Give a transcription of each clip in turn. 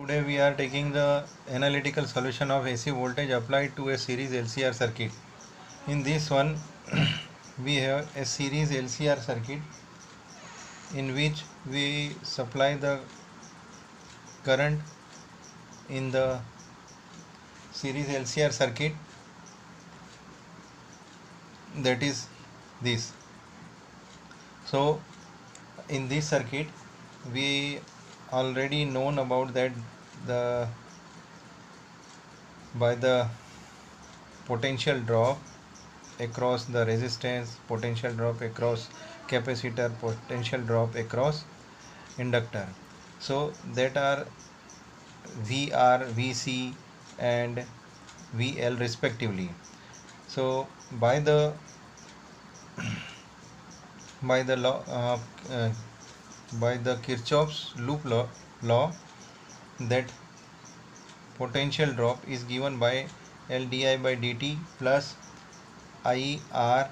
Today we are taking the analytical solution of AC voltage applied to a series LCR circuit. In this one we have a series LCR circuit in which we supply the current in the series LCR circuit, that is this. So in this circuit we already known about that the by the potential drop across the resistance, potential drop across capacitor, potential drop across inductor. So that are VR, VC and VL respectively. So by the law by the Kirchhoff's loop law, that potential drop is given by L di by dt plus IR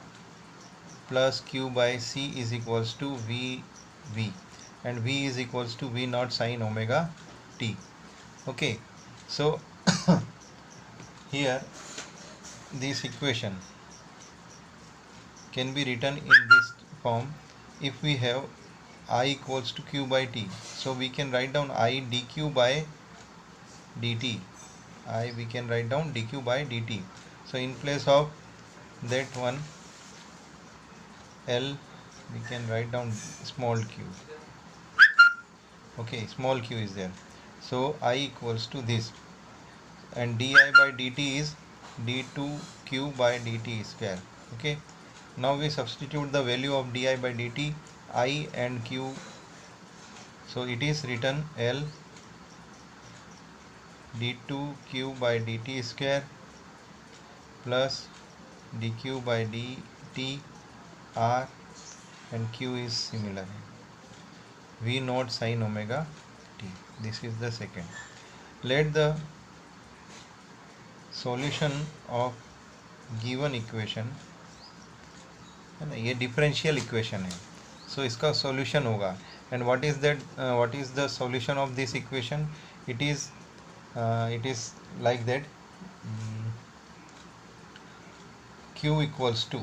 plus Q by C is equals to VV, and V is equals to V naught sin omega t. Okay, so here this equation can be written in this form. If we have I equals to Q by T, so we can write down I dQ by dt. We can write down dQ by dt. So in place of that one L, we can write down small q. Okay, small q is there. So I equals to this, and di by dt is d2q by dt square. Okay, now we substitute the value of di by dt, I and q. So it is written L d2q by dt square plus dq by dt r, and q is similar, V naught sin omega t. This is the second. Let the solution of given equation, है ना, ये differential equation है, सो इसका solution होगा. And what is that, what is the solution of this equation? It is like that, q equals to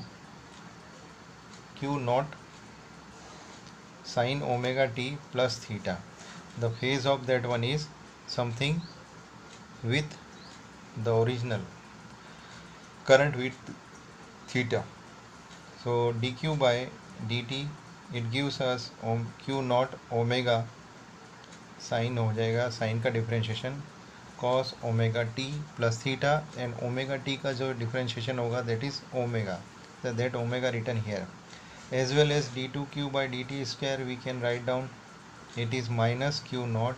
q naught sin omega t plus theta. The phase of that one is something with the original current with theta. So dq by dt, it gives us q naught omega sin हो जाएगा, sin का differentiation cos omega t plus theta, and omega t का जो differentiation होगा that is omega, so that omega written here, as well as d2q by dt square we can write down, it is minus q naught.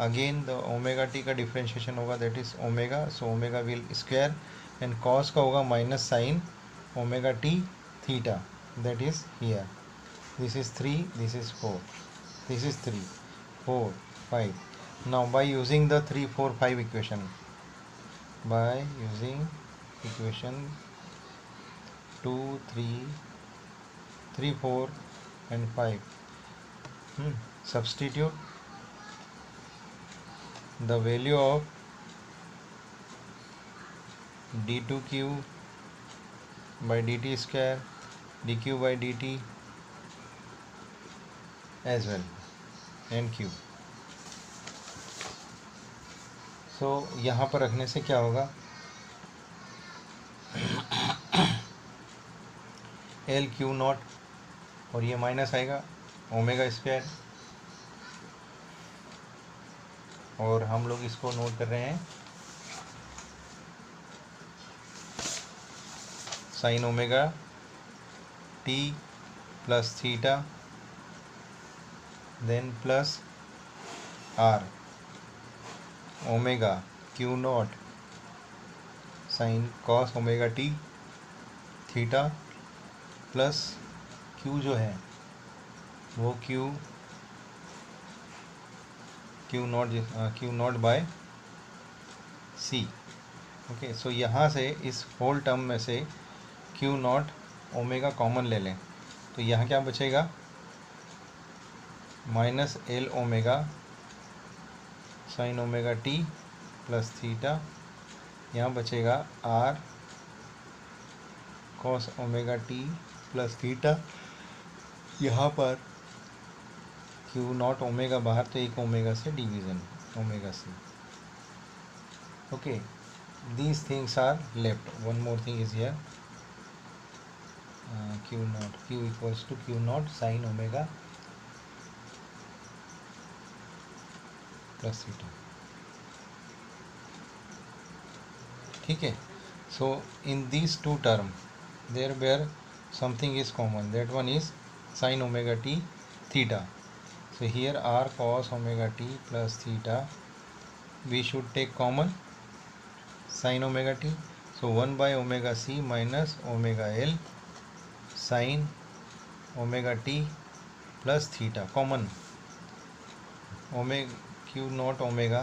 Again the omega t का differentiation होगा, that is omega, so omega will square, and cos का होगा minus sin omega t theta, that is here. This is 3, this is 4, this is 3, 4, 5. Now by using the 3, 4, 5 equation, by using equation 2, 3, 4 and 5, substitute the value of d2q by dt square, dq by dt as well, and q. So यहाँ पर रखने से क्या होगा, L Q not, और ये minus आएगा omega square, और हम लोग इसको नोट कर रहे हैं sine omega T plus theta, then plus r omega q naught sine cos omega t theta, plus q जो है वो q naught by c. Okay, so यहाँ से इस होल टर्म में से क्यू नॉट ओमेगा कॉमन ले लें, तो यहाँ क्या बचेगा, minus L omega sine omega T plus theta, यहाँ बचेगा R cos omega T plus theta, यहाँ पर क्यू नॉट ओमेगा बाहर तो एक ओमेगा से division omega C. Okay, these things are left. One more thing is here, q naught, q equals to q naught sin omega plus theta. ठीक है. So in these two terms there where something is common, that one is sin omega t theta. So here r cos omega t plus theta we should take common sin omega t. So 1 by omega c minus omega l sin omega t plus theta common, omega q naught omega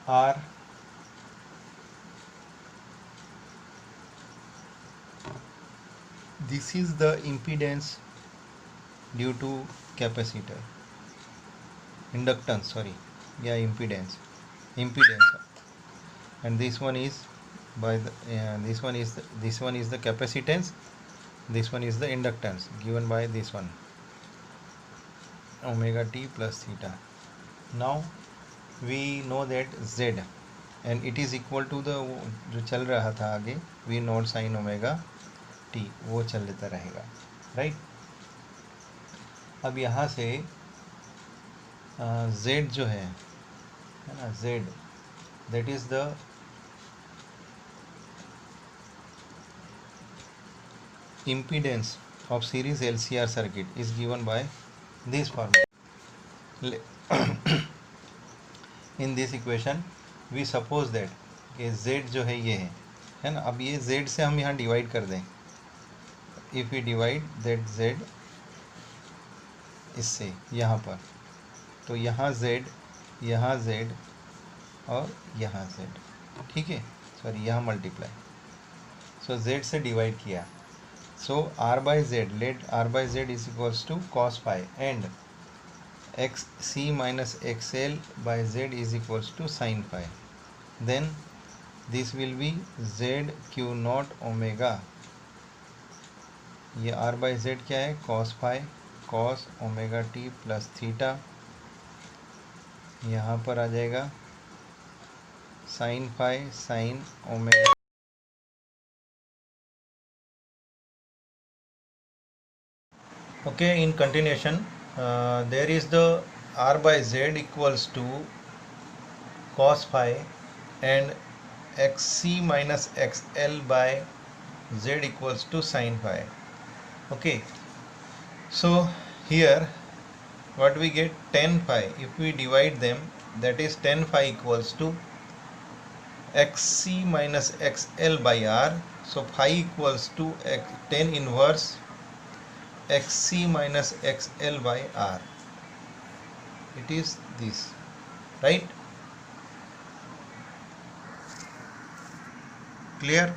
r this is the impedance due to capacitor, inductance, sorry, yeah, impedance, and this one is by the this one is the capacitance, this one is the inductance given by this one omega t plus theta. Now we know that z and it is equal to the जो चल रहा था आगे v not sine omega t, वो चल लेता रहेगा, right. अब यहाँ से z जो है ना, z that is the impedance of series LCR circuit is given by this formula. In this equation we suppose that कि z जो है ये है ना. अब ये z से हम यहाँ डिवाइड कर दें, if we divide that z इससे यहाँ पर, तो यहाँ z, यहाँ z और यहाँ z, ठीक है, सॉरी यहाँ मल्टीप्लाई. सो z से डिवाइड किया, so r by Z, let r by Z is equals to cos pi and X C minus X L by Z is equals to sine pi. Then this will be Z Q naught omega, ये r by Z क्या है, cos pi cos omega T plus theta, यहाँ पर आ जाएगा sine pi sine omega. Okay, in continuation there is the r by z equals to cos phi and xc minus xl by z equals to sin phi. Okay, so here what we get, tan phi, if we divide them, that is tan phi equals to xc minus xl by r. So phi equals to tan inverse xc minus xl by r. It is this, right? Clear?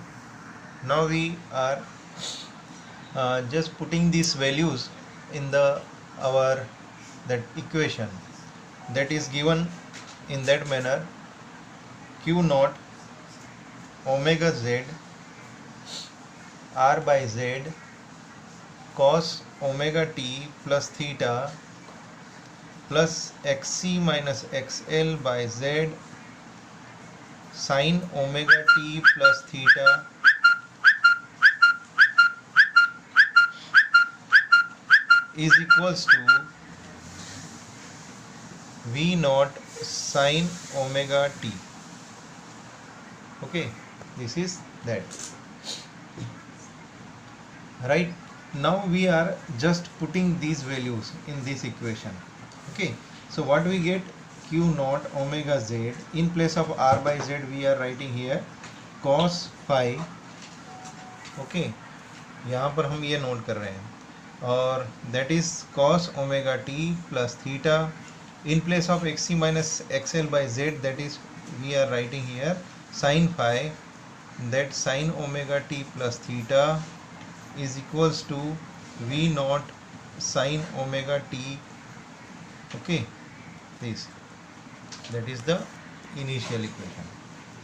Now we are just putting these values in the our that equation that is given in that manner. Q naught omega z r by z cos omega t plus theta plus xc minus xl by z sin omega t plus theta is equals to v naught sin omega t. Okay, this is that, right? Now we are just putting these values in this equation. Okay, so what we get, q naught omega z, in place of r by z we are writing here cos phi. Okay, यहाँ पर हम ये note कर रहे हैं, और that is cos omega t plus theta, in place of xc minus xl by z, that is we are writing here sin phi, that sin omega t plus theta is equals to v naught sin omega t Okay, this, that is the initial equation,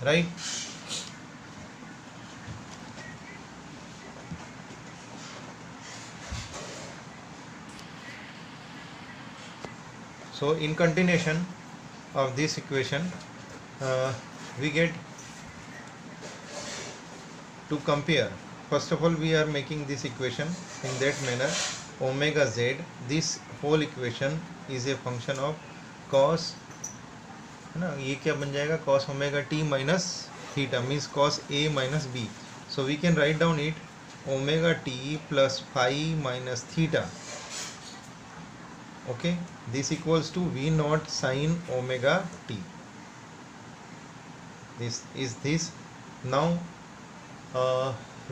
right? So in continuation of this equation, we get to compare. First of all, we are making this equation in that manner, omega z, this whole equation is a function of cos, है ना, ये क्या बन जाएगा, cos omega t minus theta, means cos a minus b. So we can write down it omega t plus phi minus theta. Okay, this equals to v naught sin omega t. This is this. Now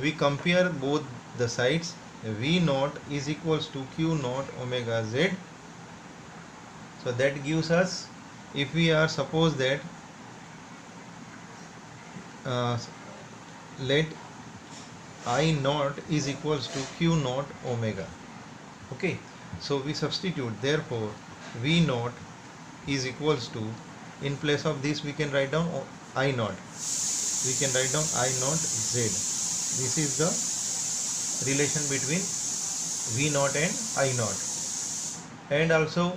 we compare both the sides. V naught is equals to q naught omega z. So that gives us, if we are suppose that let I naught is equals to q naught omega. Okay, so we substitute, therefore V naught is equals to, in place of this we can write down I naught, we can write down I naught z. This is the relation between V naught and I naught. And also,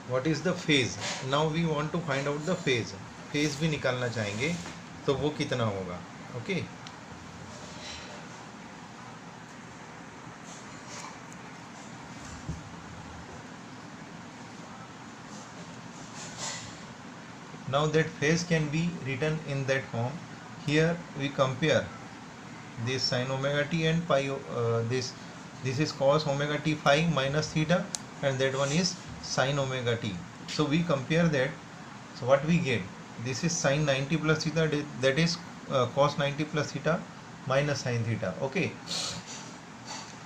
what is the phase? Now we want to find out the phase. phase भी निकालना चाहेंगे, तो वो कितना होगा? Okay, now that phase can be written in that form. Here we compare this sin omega t and pi, this is cos omega t phi minus theta, and that one is sin omega t. So we compare that. So what we get, this is sin 90 plus theta, that is cos 90 plus theta minus sin theta. Okay,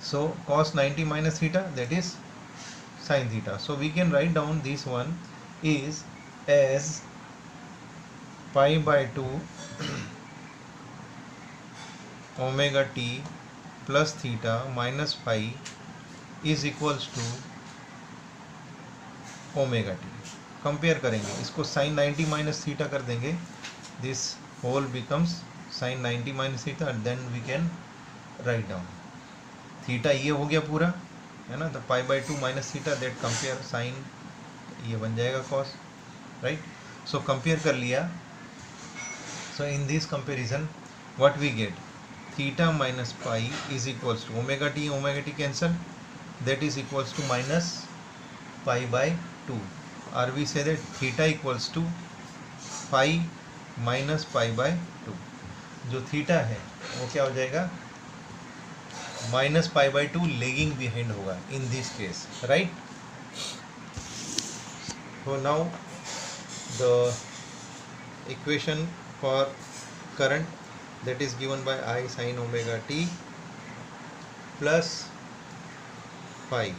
so cos 90 minus theta, that is sin theta. So we can write down this one is as pi by 2 omega t plus theta minus phi is equals to omega t. Compare करेंगे इसको, sin 90 minus theta कर देंगे, this whole becomes sin 90 minus theta, then we can write down theta, ये हो गया पूरा, है ना, तो pi by 2 minus theta, that compare sine, ये बन जाएगा कॉस, राइट. सो कंपेयर कर लिया. So in this comparison what we get, theta minus pi is equals to omega t cancel, that is equals to minus pi by 2, और we say that theta equals to pi minus pi by 2. जो theta है वो क्या हो जाएगा, minus pi by 2 lagging behind होगा in this case, right. So now the equation for current, that is given by I sin omega t plus phi,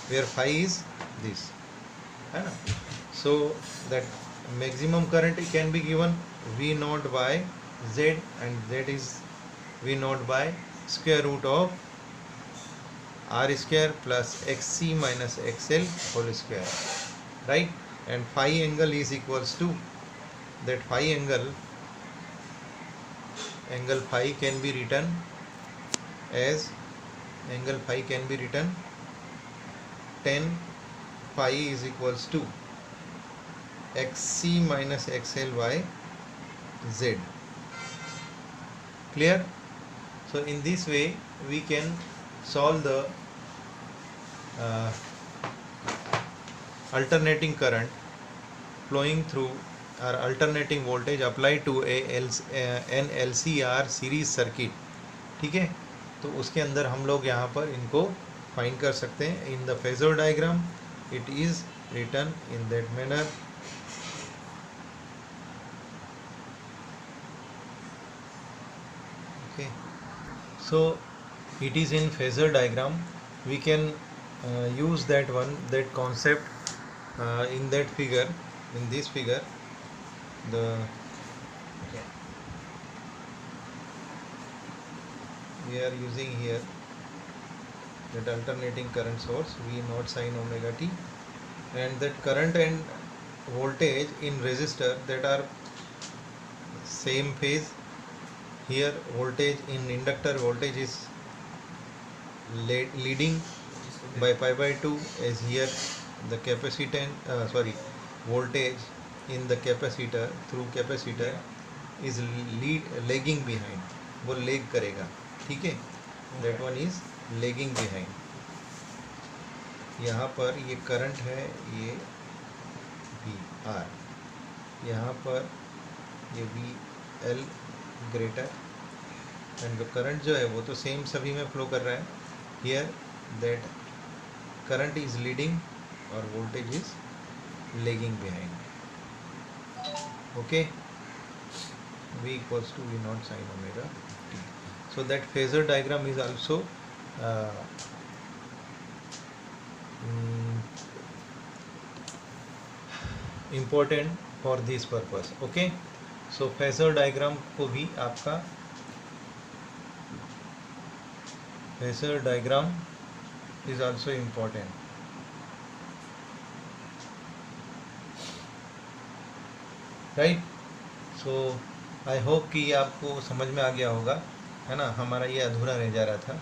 where phi is this, है ना. So that maximum current can be given V naught by Z, and that is V naught by square root of R square plus XC minus XL whole square, right. And phi angle is equals to, that phi angle phi can be written as, angle phi can be written tan phi is equals to XC minus XL by Z. Clear? So in this way we can solve the alternating current flowing through or alternating voltage applied to an LCR series circuit. ठीक है, तो उसके अंदर हम लोग यहाँ पर इनको फाइंड कर सकते हैं. In the phasor diagram it is written in that manner. Okay, so it is in phasor diagram. We can use that one, that concept in that figure, in this figure. The we are using here that alternating current source V naught sin omega t and that current and voltage in resistor that are same phase. Here voltage in inductor voltage is leading by pi by 2, as here the capacitance voltage in the capacitor through capacitor is lagging behind, वो leg करेगा, ठीक है, that one is lagging behind. यहाँ पर ये current है, ये we are, यहाँ पर ये V L greater, and current जो है वो तो सेम सभी में फ्लो कर रहा है. Here that current is leading और voltage is lagging behind. Okay, V equals to V naught sin omega t. So that phasor diagram is also important for this purpose. Okay, so phasor diagram को भी आपका phasor diagram is also important. Right. So I hope कि ये आपको समझ में आ गया होगा, है ना. हमारा ये अधूरा रह जा रहा था.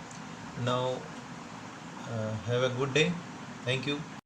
Now have a good day. Thank you.